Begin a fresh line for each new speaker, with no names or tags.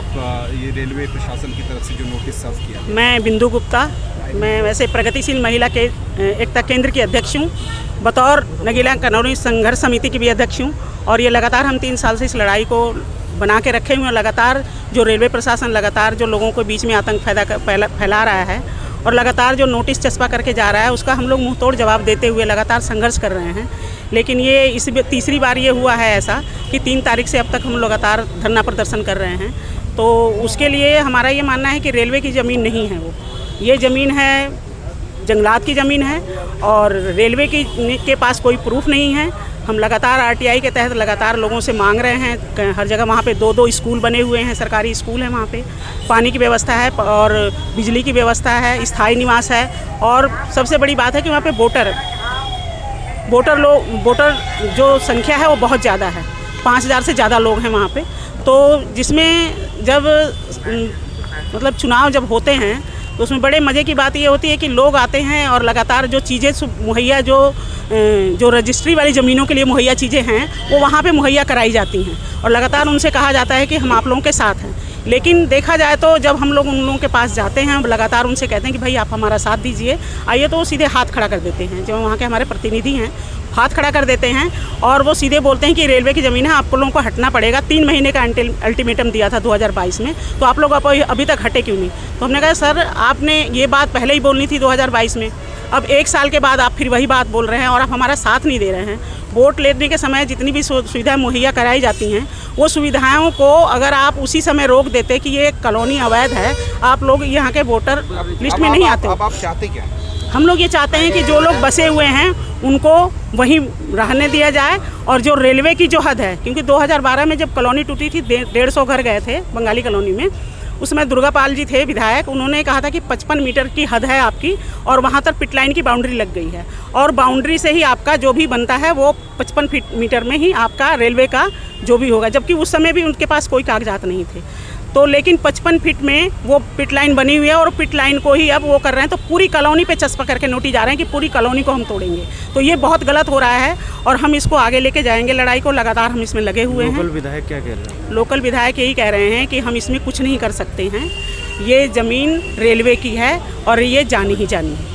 आप ये रेलवे प्रशासन की तरफ से जो नोटिस सर्व किया?
मैं बिंदु गुप्ता, मैं वैसे प्रगतिशील महिला के एकता केंद्र की अध्यक्ष हूँ, बतौर नगीला कानूनी संघर्ष समिति की भी अध्यक्ष हूँ। और ये लगातार हम 3 साल से इस लड़ाई को बना के रखे हुए हैं। लगातार जो रेलवे प्रशासन लगातार जो लोगों के बीच में आतंक फैला रहा है और लगातार जो नोटिस चस्पा करके जा रहा है, उसका हम लोग मुँह तोड़ जवाब देते हुए लगातार संघर्ष कर रहे हैं। लेकिन ये इस तीसरी बार ये हुआ है ऐसा कि 3 तारीख से अब तक हम लगातार धरना प्रदर्शन कर रहे हैं। तो उसके लिए हमारा ये मानना है कि रेलवे की ज़मीन नहीं है वो, ये ज़मीन है जंगलात की ज़मीन है और रेलवे के पास कोई प्रूफ नहीं है। हम लगातार आरटीआई के तहत लगातार लोगों से मांग रहे हैं। हर जगह वहाँ पे 2-2 स्कूल बने हुए हैं, सरकारी स्कूल हैं, वहाँ पे पानी की व्यवस्था है और बिजली की व्यवस्था है, स्थायी निवास है। और सबसे बड़ी बात है कि वहाँ पे वोटर जो संख्या है वो बहुत ज़्यादा है, 5000 से ज़्यादा लोग हैं वहाँ पे। तो जिसमें जब मतलब चुनाव जब होते हैं तो उसमें बड़े मज़े की बात ये होती है कि लोग आते हैं और लगातार जो चीज़ें मुहैया जो रजिस्ट्री वाली ज़मीनों के लिए मुहैया चीज़ें हैं वो वहाँ पे मुहैया कराई जाती हैं और लगातार उनसे कहा जाता है कि हम आप लोगों के साथ हैं। लेकिन देखा जाए तो जब हम लोग उन लोगों के पास जाते हैं, हम लगातार उनसे कहते हैं कि भाई आप हमारा साथ दीजिए, आइए, तो वो सीधे हाथ खड़ा कर देते हैं। जो वहाँ के हमारे प्रतिनिधि हैं हाथ खड़ा कर देते हैं और वो सीधे बोलते हैं कि रेलवे की ज़मीन है, आप लोगों को हटना पड़ेगा। 3 महीने का अल्टीमेटम दिया था 2022 में, तो आप लोग अभी तक हटे क्यों नहीं? तो हमने कहा सर आपने ये बात पहले ही बोलनी थी 2022 में, अब 1 साल के बाद आप फिर वही बात बोल रहे हैं और आप हमारा साथ नहीं दे रहे हैं। वोट लेने के समय जितनी भी सुविधाएं मुहैया कराई जाती हैं, वो सुविधाओं को अगर आप उसी समय रोक देते कि ये कॉलोनी अवैध है, आप लोग यहाँ के वोटर लिस्ट में नहीं आते।
अब आप चाहते क्या?
हम लोग ये चाहते हैं कि जो लोग बसे हुए हैं उनको वहीं रहने दिया जाए और जो रेलवे की जो हद है, क्योंकि 2012 में जब कॉलोनी टूटी थी 150 घर गए थे बंगाली कॉलोनी में, उसमें दुर्गापाल जी थे विधायक, उन्होंने कहा था कि 55 मीटर की हद है आपकी और वहाँ तक पिट लाइन की बाउंड्री लग गई है और बाउंड्री से ही आपका जो भी बनता है वो 55 मीटर में ही आपका रेलवे का जो भी होगा, जबकि उस समय भी उनके पास कोई कागजात नहीं थे। तो लेकिन 55 फीट में वो पिट लाइन बनी हुई है और पिट लाइन को ही अब वो कर रहे हैं, तो पूरी कॉलोनी पे चस्पा करके नोटिस जा रहे हैं कि पूरी कॉलोनी को हम तोड़ेंगे। तो ये बहुत गलत हो रहा है और हम इसको आगे लेके जाएंगे लड़ाई को, लगातार हम इसमें लगे हुए हैं।
लोकल विधायक क्या कह रहे हैं?
लोकल विधायक यही कह रहे हैं कि हम इसमें कुछ नहीं कर सकते हैं, ये ज़मीन रेलवे की है और ये जानी ही जानी है।